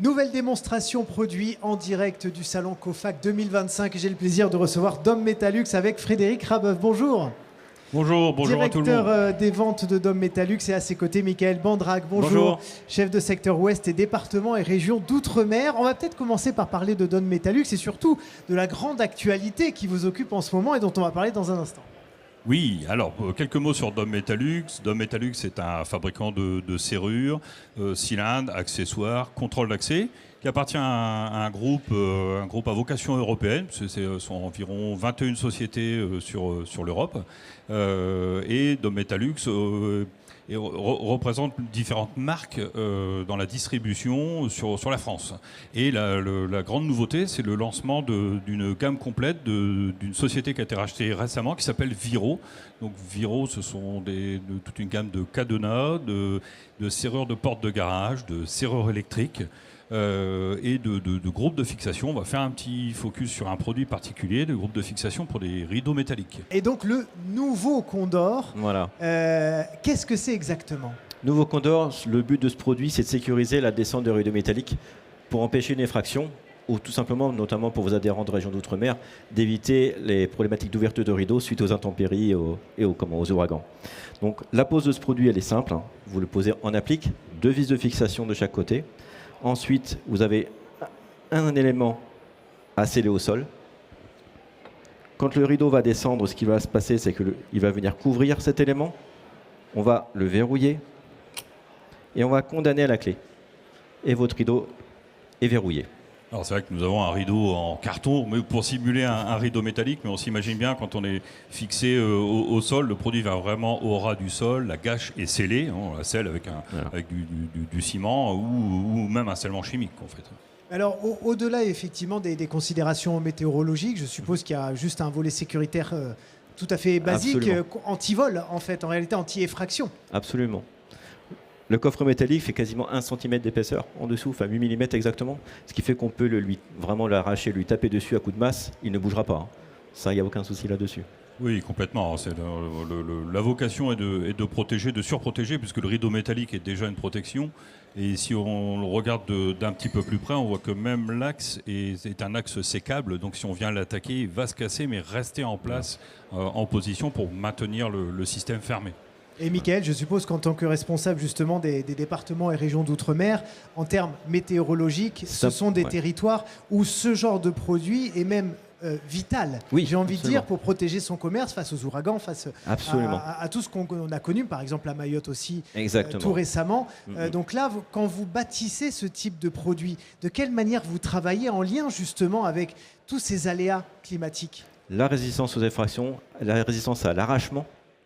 Nouvelle démonstration produit en direct du salon COFAC 2025. J'ai le plaisir de recevoir Dom Metalux avec Frédéric Rabeuf. Bonjour. Bonjour, bonjour à tout le monde. Directeur des ventes de Dom Metalux et à ses côtés Michael Bandrac. Bonjour. Chef de secteur ouest et département et région d'outre-mer. On va peut-être commencer par parler de Dom Metalux et surtout de la grande actualité qui vous occupe en ce moment et dont on va parler dans un instant. Oui, alors quelques mots sur Dom Metalux. Dom Metalux est un fabricant de serrures, cylindres, accessoires, contrôle d'accès, qui appartient à un groupe à vocation européenne. Ce sont environ 21 sociétés sur l'Europe. Et Dom Metalux représente différentes marques dans la distribution sur la France. Et la grande nouveauté, c'est le lancement d'une gamme complète d'une société qui a été rachetée récemment, qui s'appelle Viro. Donc Viro, ce sont toute une gamme de cadenas, de serrures de portes de garage, de serrures électriques, et de groupes de fixation. On va faire un petit focus sur un produit particulier, de groupes de fixation pour des rideaux métalliques. Et donc le nouveau Condor, Voilà. qu'est-ce que c'est exactement ? Nouveau Condor, le but de ce produit, c'est de sécuriser la descente de rideaux métalliques pour empêcher une effraction ou tout simplement, notamment pour vos adhérents de région d'outre-mer, d'éviter les problématiques d'ouverture de rideaux suite aux intempéries et aux ouragans. Donc la pose de ce produit, elle est simple. Vous le posez en applique, 2 vis de fixation de chaque côté. Ensuite, vous avez un élément à sceller au sol. Quand le rideau va descendre, ce qui va se passer, c'est qu'il va venir couvrir cet élément. On va le verrouiller et on va condamner à la clé. Et votre rideau est verrouillé. Alors c'est vrai que nous avons un rideau en carton mais pour simuler un rideau métallique, mais on s'imagine bien quand on est fixé au sol, le produit va vraiment au ras du sol, la gâche est scellée, on la scelle avec du ciment ou même un scellement chimique en fait. Alors, au-delà effectivement des considérations météorologiques, je suppose qu'il y a juste un volet sécuritaire tout à fait basique, anti-vol en fait, en réalité anti-effraction. Absolument. Le coffre métallique fait quasiment 1 cm d'épaisseur en dessous, enfin 8 mm exactement, ce qui fait qu'on peut vraiment l'arracher, lui taper dessus à coup de masse, il ne bougera pas. Ça, il n'y a aucun souci là-dessus. Oui, complètement. La vocation est de protéger, de surprotéger, puisque le rideau métallique est déjà une protection. Et si on le regarde d'un petit peu plus près, on voit que même l'axe est un axe sécable. Donc si on vient l'attaquer, il va se casser, mais rester en place, en position pour maintenir le système fermé. Et Michael, je suppose qu'en tant que responsable justement des départements et régions d'outre-mer, en termes météorologiques, ce sont des territoires où ce genre de produit est même vital, oui, j'ai envie de dire, pour protéger son commerce face aux ouragans, face à tout ce qu'on a connu, par exemple à Mayotte aussi, tout récemment. Donc là, quand vous bâtissez ce type de produit, de quelle manière vous travaillez en lien justement avec tous ces aléas climatiques ? La résistance aux effractions, la résistance à l'arrachement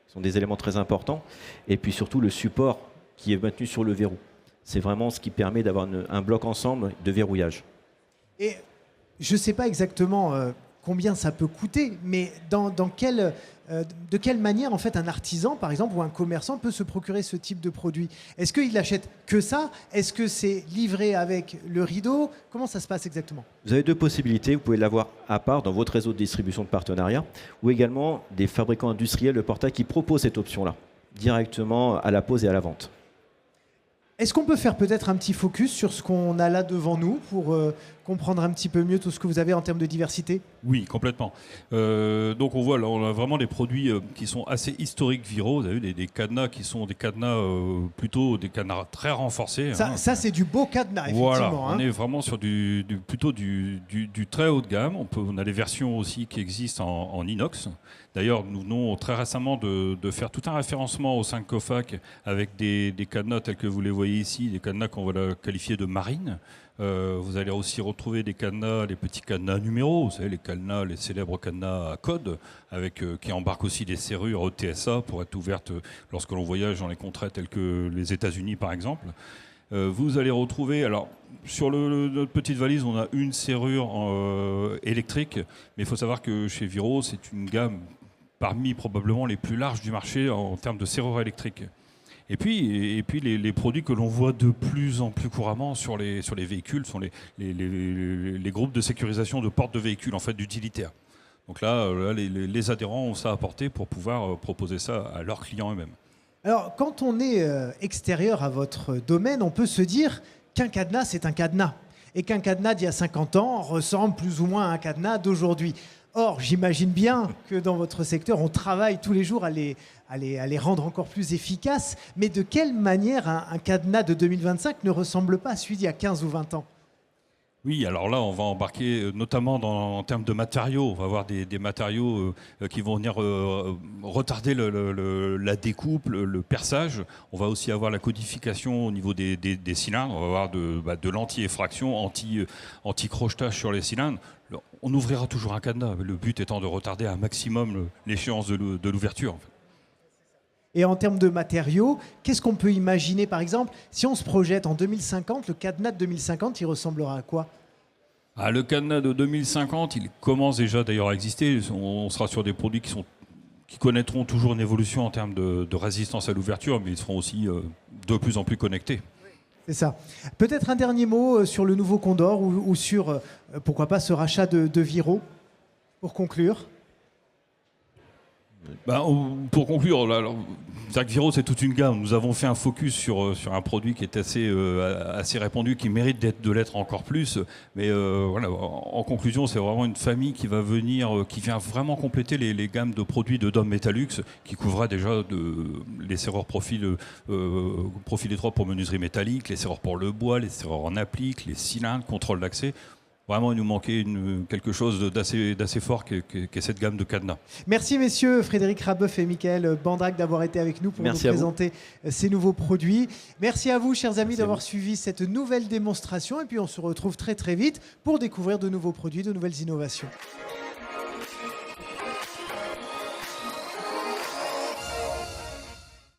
sont des éléments très importants, et puis surtout le support qui est maintenu sur le verrou. C'est vraiment ce qui permet d'avoir un bloc ensemble de verrouillage. Et je ne sais pas exactement combien ça peut coûter, mais de quelle manière en fait un artisan, par exemple, ou un commerçant peut se procurer ce type de produit ? Est-ce qu'il achète que ça ? Est-ce que c'est livré avec le rideau ? Comment ça se passe exactement ? Vous avez 2 possibilités. Vous pouvez l'avoir à part dans votre réseau de distribution de partenariat, ou également des fabricants industriels de portail qui proposent cette option-là, directement à la pose et à la vente. Est-ce qu'on peut faire peut-être un petit focus sur ce qu'on a là devant nous pour comprendre un petit peu mieux tout ce que vous avez en termes de diversité ? Oui, complètement. Donc on voit là, on a vraiment des produits qui sont assez historiques Viro. Vous avez vu des cadenas qui sont des cadenas plutôt des cadenas très renforcés. Ça c'est du beau cadenas, effectivement. Voilà, on est vraiment sur plutôt du très haut de gamme. On a des versions aussi qui existent en inox. D'ailleurs, nous venons très récemment de faire tout un référencement au 5 COFAC avec des cadenas tels que vous les voyez ici, des cadenas qu'on va qualifier de marine. Vous allez aussi retrouver des cadenas, les petits cadenas numéros, vous savez, les célèbres cadenas à code, qui embarquent aussi des serrures TSA pour être ouvertes lorsque l'on voyage dans les contrées telles que les États-Unis par exemple. Vous allez retrouver, alors sur notre petite valise, on a une serrure électrique, mais il faut savoir que chez Viro, c'est une gamme parmi probablement les plus larges du marché en termes de serrures électriques. Et puis les produits que l'on voit de plus en plus couramment sur les véhicules sont les groupes de sécurisation de portes de véhicules, en fait d'utilitaires. Donc là, les adhérents ont ça à apporter pour pouvoir proposer ça à leurs clients eux-mêmes. Alors, quand on est extérieur à votre domaine, on peut se dire qu'un cadenas, c'est un cadenas. et qu'un cadenas d'il y a 50 ans ressemble plus ou moins à un cadenas d'aujourd'hui. Or, j'imagine bien que dans votre secteur, on travaille tous les jours à les rendre encore plus efficaces. Mais de quelle manière un cadenas de 2025 ne ressemble pas à celui d'il y a 15 ou 20 ans ? Oui, alors là, on va embarquer notamment en termes de matériaux. On va avoir des matériaux qui vont venir retarder la découpe, le perçage. On va aussi avoir la codification au niveau des cylindres. On va avoir de l'anti-effraction, anti-crochetage sur les cylindres. On ouvrira toujours un cadenas, le but étant de retarder un maximum l'échéance de l'ouverture. En fait. Et en termes de matériaux, qu'est-ce qu'on peut imaginer, par exemple, si on se projette en 2050, le cadenas de 2050, il ressemblera à quoi ? Le cadenas de 2050, il commence déjà d'ailleurs à exister. On sera sur des produits qui connaîtront toujours une évolution en termes de résistance à l'ouverture, mais ils seront aussi de plus en plus connectés. C'est ça. Peut-être un dernier mot sur le nouveau Condor ou sur, pourquoi pas, ce rachat de Viro, pour conclure. Pour conclure, Viro, c'est toute une gamme. Nous avons fait un focus sur un produit qui est assez répandu, qui mérite de l'être encore plus. Mais voilà, en conclusion, c'est vraiment une famille qui vient vraiment compléter les gammes de produits de Dom Metalux, qui couvrira déjà les serrures profil étroit pour menuiserie métallique, les serrures pour le bois, les serrures en applique, les cylindres, contrôle d'accès. Vraiment, il nous manquait quelque chose d'assez fort qu'est cette gamme de cadenas. Merci messieurs, Frédéric Rabeuf et Michael Bandrac d'avoir été avec nous pour nous présenter ces nouveaux produits. Merci à vous, chers amis, d'avoir suivi cette nouvelle démonstration. Et puis on se retrouve très très vite pour découvrir de nouveaux produits, de nouvelles innovations.